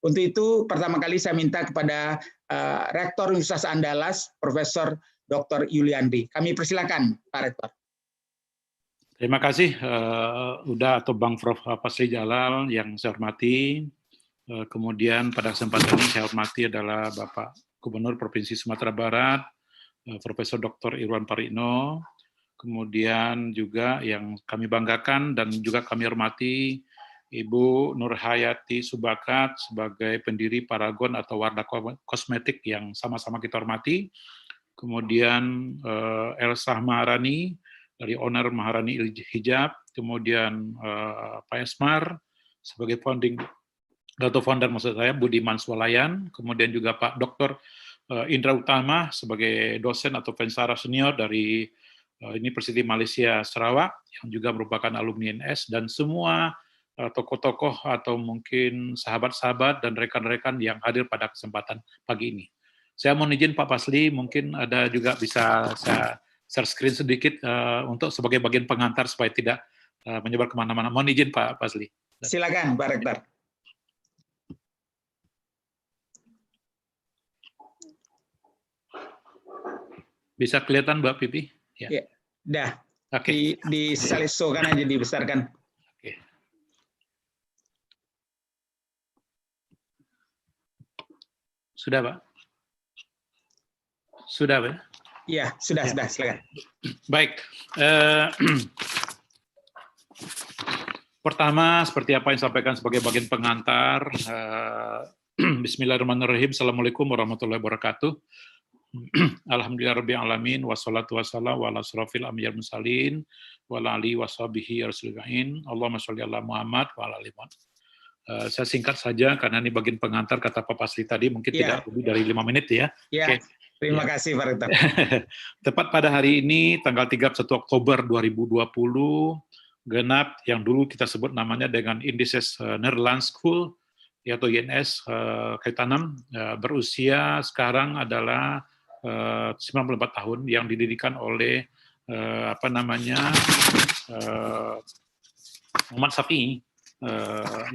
Untuk itu pertama kali saya minta kepada Rektor Universitas Andalas, Profesor Dr. Yuliandri. Kami persilakan Pak Rektor. Terima kasih Uda atau Bang Prof. Pasli Jalal yang saya hormati. Kemudian pada kesempatan ini saya hormati adalah Bapak Gubernur Provinsi Sumatera Barat, Profesor Dr. Irwan Parikno. Kemudian juga yang kami banggakan dan juga kami hormati Ibu Nurhayati Subakat sebagai pendiri Paragon atau Wardah Kosmetik yang sama-sama kita hormati. Kemudian Elsa Maharani dari owner Maharani Hijab, kemudian Pak Esmar sebagai founding atau founder maksud saya, Budiman Swalayan, kemudian juga Pak Dr. Indra Utama sebagai dosen atau pensara senior dari University Malaysia Sarawak yang juga merupakan alumni NS, dan semua tokoh-tokoh atau mungkin sahabat-sahabat dan rekan-rekan yang hadir pada kesempatan pagi ini. Saya mohon izin Pak Pasli, mungkin ada juga bisa saya share screen sedikit untuk sebagai bagian pengantar supaya tidak menyebar kemana-mana. Mohon izin Pak Pasli. Silakan Pak Rektor. Bisa kelihatan Mbak Pipi? Ya, dah. Oke. Di salisokan aja, dibesarkan. Oke. Sudah Pak? Sudah Pak? Iya, sudah, silakan. Baik. Pertama, seperti apa yang disampaikan sebagai bagian pengantar, Bismillahirrahmanirrahim. Assalamualaikum warahmatullahi wabarakatuh. Alhamdulillahirabbil alamin, wassalatu wassalamu ala asrofil anbiya'i wal mursalin wa ala alihi washabihi rasulillah. Allahumma sholli ala Muhammad wa ala ali Muhammad. Saya singkat saja karena ini bagian pengantar, kata Pak Pasli tadi mungkin tidak lebih dari 5 menit ya. Ya. Okay. Terima kasih Pak Rektor. Tepat pada hari ini, tanggal 31 Oktober 2020, genap yang dulu kita sebut namanya dengan Indices Netherlands School, yaitu INS Kaitanam, berusia sekarang adalah 94 tahun, yang didirikan oleh Muhammad Syafi'i,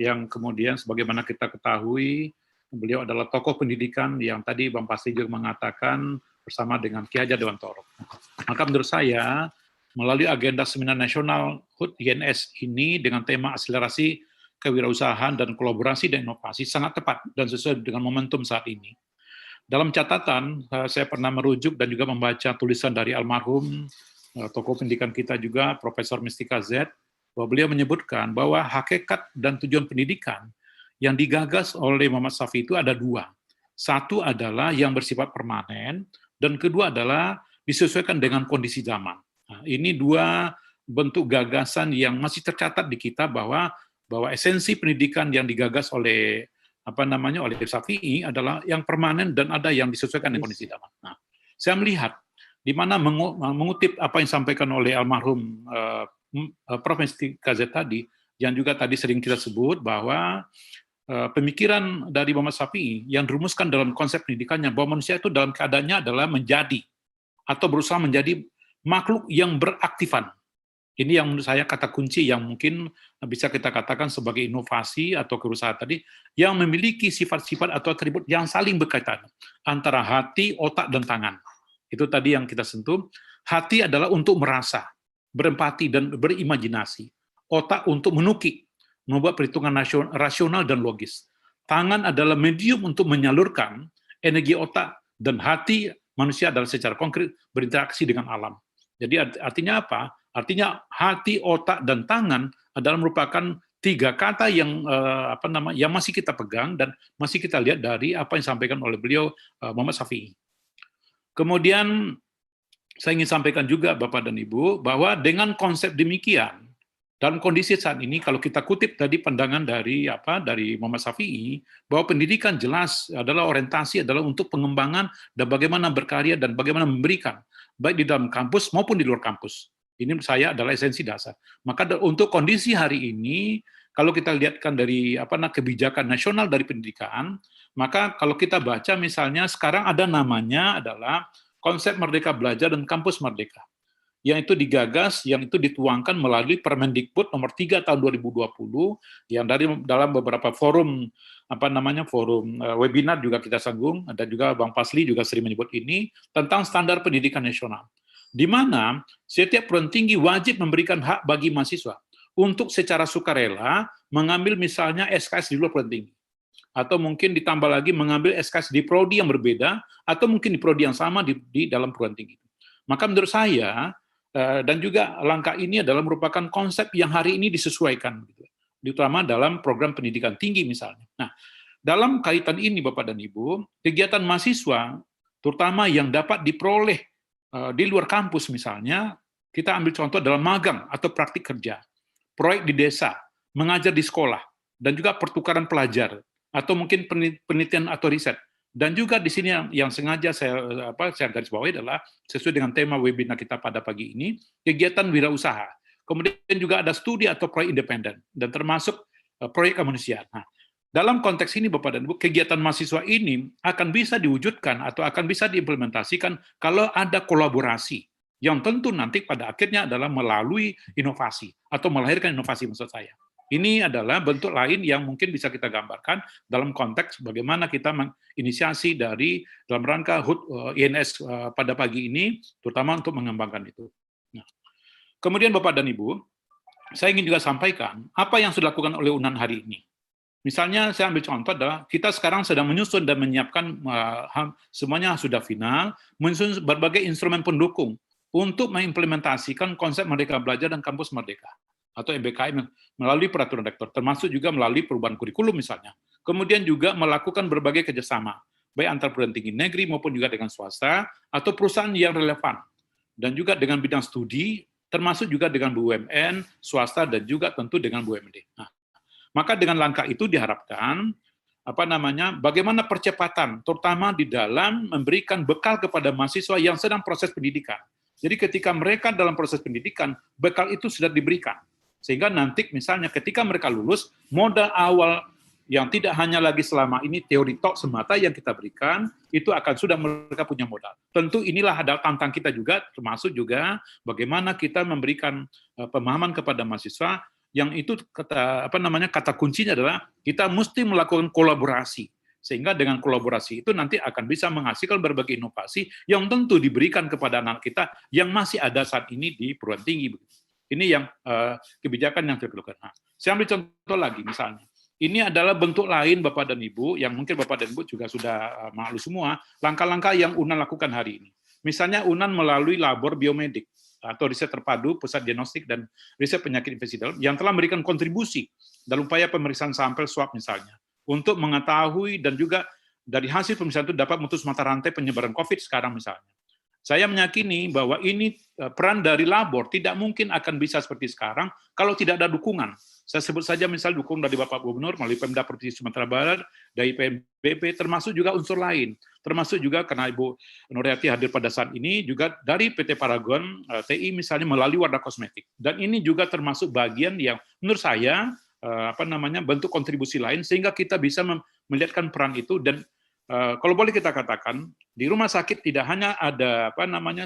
yang kemudian sebagaimana kita ketahui, beliau adalah tokoh pendidikan yang tadi Bang Pasli juga mengatakan bersama dengan Ki Hajar Dewantara. Maka menurut saya, melalui agenda Seminar Nasional HUT INS ini dengan tema akselerasi kewirausahaan dan kolaborasi dan inovasi sangat tepat dan sesuai dengan momentum saat ini. Dalam catatan, saya pernah merujuk dan juga membaca tulisan dari almarhum tokoh pendidikan kita juga, Profesor Mistika Z, bahwa beliau menyebutkan bahwa hakikat dan tujuan pendidikan yang digagas oleh Muhammad Syafi'i itu ada 2. Satu adalah yang bersifat permanen, dan kedua adalah disesuaikan dengan kondisi zaman. Nah, ini 2 bentuk gagasan yang masih tercatat di kita bahwa esensi pendidikan yang digagas oleh oleh Syafi'i adalah yang permanen dan ada yang disesuaikan dengan kondisi zaman. Nah, saya melihat di mana mengutip apa yang disampaikan oleh almarhum Prof. Mistika Z tadi, yang juga tadi sering kita sebut bahwa pemikiran dari Muhammad Syafi'i yang dirumuskan dalam konsep pendidikannya bahwa manusia itu dalam keadaannya adalah menjadi atau berusaha menjadi makhluk yang beraktifan. Ini yang menurut saya kata kunci yang mungkin bisa kita katakan sebagai inovasi atau kewirausahaan tadi, yang memiliki sifat-sifat atau atribut yang saling berkaitan antara hati, otak, dan tangan. Itu tadi yang kita sentuh. Hati adalah untuk merasa, berempati, dan berimajinasi. Otak untuk menukik, membuat perhitungan rasional dan logis. Tangan adalah medium untuk menyalurkan energi otak, dan hati manusia adalah secara konkret berinteraksi dengan alam. Jadi artinya apa? Artinya hati, otak, dan tangan adalah merupakan 3 kata yang yang masih kita pegang dan masih kita lihat dari apa yang disampaikan oleh beliau Muhammad Syafi'i. Kemudian saya ingin sampaikan juga Bapak dan Ibu bahwa dengan konsep demikian, dalam kondisi saat ini, kalau kita kutip tadi pandangan dari Muhammad Syafi'i, bahwa pendidikan jelas adalah orientasi adalah untuk pengembangan dan bagaimana berkarya dan bagaimana memberikan, baik di dalam kampus maupun di luar kampus. Ini menurut saya adalah esensi dasar. Maka untuk kondisi hari ini, kalau kita lihatkan dari kebijakan nasional dari pendidikan, maka kalau kita baca misalnya sekarang ada namanya adalah konsep Merdeka Belajar dan Kampus Merdeka. yang itu digagas, yang itu dituangkan melalui Permendikbud nomor 3 tahun 2020, yang dalam beberapa forum forum webinar juga kita sanggung, dan juga Bang Pasli juga sering menyebut ini, tentang standar pendidikan nasional. Di mana setiap perguruan tinggi wajib memberikan hak bagi mahasiswa untuk secara sukarela mengambil misalnya SKS di luar perguruan tinggi. Atau mungkin ditambah lagi mengambil SKS di prodi yang berbeda, atau mungkin di prodi yang sama di dalam perguruan tinggi. Maka menurut saya, dan juga langkah ini adalah merupakan konsep yang hari ini disesuaikan, terutama dalam program pendidikan tinggi misalnya. Nah, dalam kaitan ini Bapak dan Ibu, kegiatan mahasiswa, terutama yang dapat diperoleh di luar kampus misalnya, kita ambil contoh dalam magang atau praktik kerja, proyek di desa, mengajar di sekolah, dan juga pertukaran pelajar, atau mungkin penelitian atau riset. Dan juga di sini yang sengaja saya garis bawahi adalah sesuai dengan tema webinar kita pada pagi ini, kegiatan wirausaha. Kemudian juga ada studi atau proyek independen, dan termasuk proyek kemanusiaan. Nah, dalam konteks ini Bapak dan Ibu, kegiatan mahasiswa ini akan bisa diwujudkan atau akan bisa diimplementasikan kalau ada kolaborasi, yang tentu nanti pada akhirnya adalah melalui inovasi, atau melahirkan inovasi maksud saya. Ini adalah bentuk lain yang mungkin bisa kita gambarkan dalam konteks bagaimana kita menginisiasi dari dalam rangka HUT INS pada pagi ini, terutama untuk mengembangkan itu. Nah, kemudian Bapak dan Ibu, saya ingin juga sampaikan apa yang sudah dilakukan oleh UNAN hari ini. Misalnya saya ambil contoh adalah kita sekarang sedang menyusun dan menyiapkan semuanya sudah final, menyusun berbagai instrumen pendukung untuk mengimplementasikan konsep Merdeka Belajar dan Kampus Merdeka atau MBKM melalui peraturan rektor, termasuk juga melalui perubahan kurikulum misalnya. Kemudian juga melakukan berbagai kerjasama, baik antar perguruan tinggi negeri maupun juga dengan swasta atau perusahaan yang relevan, dan juga dengan bidang studi, termasuk juga dengan BUMN, swasta, dan juga tentu dengan BUMD. Nah, maka dengan langkah itu diharapkan bagaimana percepatan, terutama di dalam memberikan bekal kepada mahasiswa yang sedang proses pendidikan. Jadi ketika mereka dalam proses pendidikan, bekal itu sudah diberikan. Sehingga nanti misalnya ketika mereka lulus, modal awal yang tidak hanya lagi selama ini teori tok semata yang kita berikan, itu akan sudah mereka punya modal. Tentu inilah ada tantang kita juga, termasuk juga bagaimana kita memberikan pemahaman kepada mahasiswa, yang itu kata kuncinya adalah kita mesti melakukan kolaborasi. Sehingga dengan kolaborasi itu nanti akan bisa menghasilkan berbagai inovasi yang tentu diberikan kepada anak kita yang masih ada saat ini di perguruan tinggi. Ini yang kebijakan yang dilakukan. Nah, saya ambil contoh lagi misalnya. Ini adalah bentuk lain Bapak dan Ibu, yang mungkin Bapak dan Ibu juga sudah maklum semua, langkah-langkah yang UNAN lakukan hari ini. Misalnya UNAN melalui labor biomedik, atau riset terpadu, pusat diagnostik dan riset penyakit infeksi dalam, yang telah memberikan kontribusi dalam upaya pemeriksaan sampel swab misalnya, untuk mengetahui dan juga dari hasil pemeriksaan itu dapat memutus mata rantai penyebaran COVID sekarang misalnya. Saya meyakini bahwa ini peran dari labor tidak mungkin akan bisa seperti sekarang kalau tidak ada dukungan. Saya sebut saja misal dukungan dari Bapak Gubernur melalui Pemda Provinsi Sumatera Barat, dari PNBP, termasuk juga unsur lain. Termasuk juga karena Ibu Nuriati hadir pada saat ini, juga dari PT Paragon, TI misalnya melalui Wardah Kosmetik. Dan ini juga termasuk bagian yang menurut saya bentuk kontribusi lain sehingga kita bisa melihatkan peran itu. Dan kalau boleh kita katakan di rumah sakit tidak hanya ada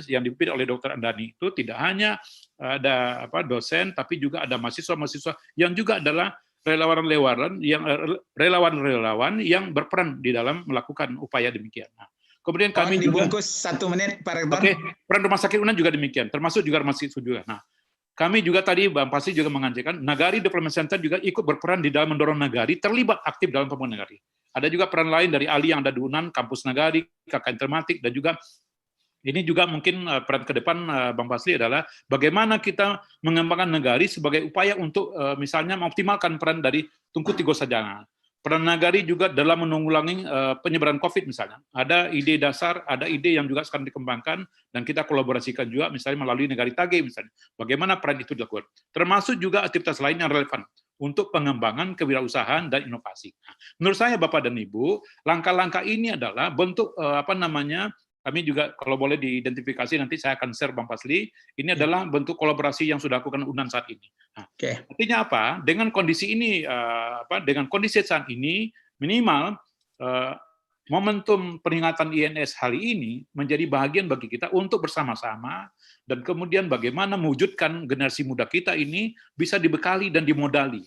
yang dipimpin oleh Dr. Andani, itu tidak hanya ada dosen, tapi juga ada mahasiswa-mahasiswa yang juga adalah relawan-relawan yang berperan di dalam melakukan upaya demikian. Nah, kemudian kami dibungkus juga, 1 menit Pak Rektor. Oke, peran rumah sakit UNAN juga demikian, termasuk juga rumah sakit juga. Nah, kami juga tadi Bang Pasli juga mengajarkan Nagari Development Center juga ikut berperan di dalam mendorong Nagari terlibat aktif dalam pembangunan Nagari. Ada juga peran lain dari ahli yang ada di UNAN, Kampus Nagari, KKN Tematik, dan juga ini juga mungkin peran ke depan Bang Pasli adalah bagaimana kita mengembangkan Nagari sebagai upaya untuk misalnya mengoptimalkan peran dari Tungku Tigo Sajana. Peran Nagari juga dalam menanggulangi penyebaran COVID misalnya. Ada ide dasar, ada ide yang juga sekarang dikembangkan, dan kita kolaborasikan juga misalnya melalui Nagari Tage misalnya. Bagaimana peran itu dilakukan. Termasuk juga aktivitas lain yang relevan untuk pengembangan kewirausahaan dan inovasi. Nah, menurut saya Bapak dan Ibu, langkah-langkah ini adalah bentuk kami juga kalau boleh diidentifikasi nanti saya akan share Bang Pasli, ini adalah bentuk kolaborasi yang sudah dilakukan UNAN saat ini. Nah, artinya apa? Dengan kondisi ini dengan kondisi saat ini minimal momentum peringatan INS hari ini menjadi bahagian bagi kita untuk bersama-sama dan kemudian bagaimana mewujudkan generasi muda kita ini bisa dibekali dan dimodali,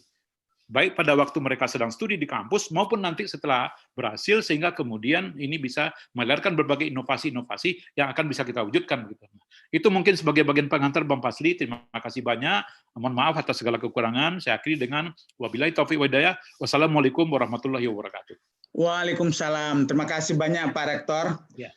baik pada waktu mereka sedang studi di kampus maupun nanti setelah berhasil, sehingga kemudian ini bisa melahirkan berbagai inovasi-inovasi yang akan bisa kita wujudkan. Gitu. Itu mungkin sebagai bagian pengantar Bang Fazli. Terima kasih banyak. Mohon maaf atas segala kekurangan. Saya akhiri dengan wabillahi taufiq wa hidayah. Wassalamualaikum warahmatullahi wabarakatuh. Waalaikumsalam. Terima kasih banyak Pak Rektor. Ya.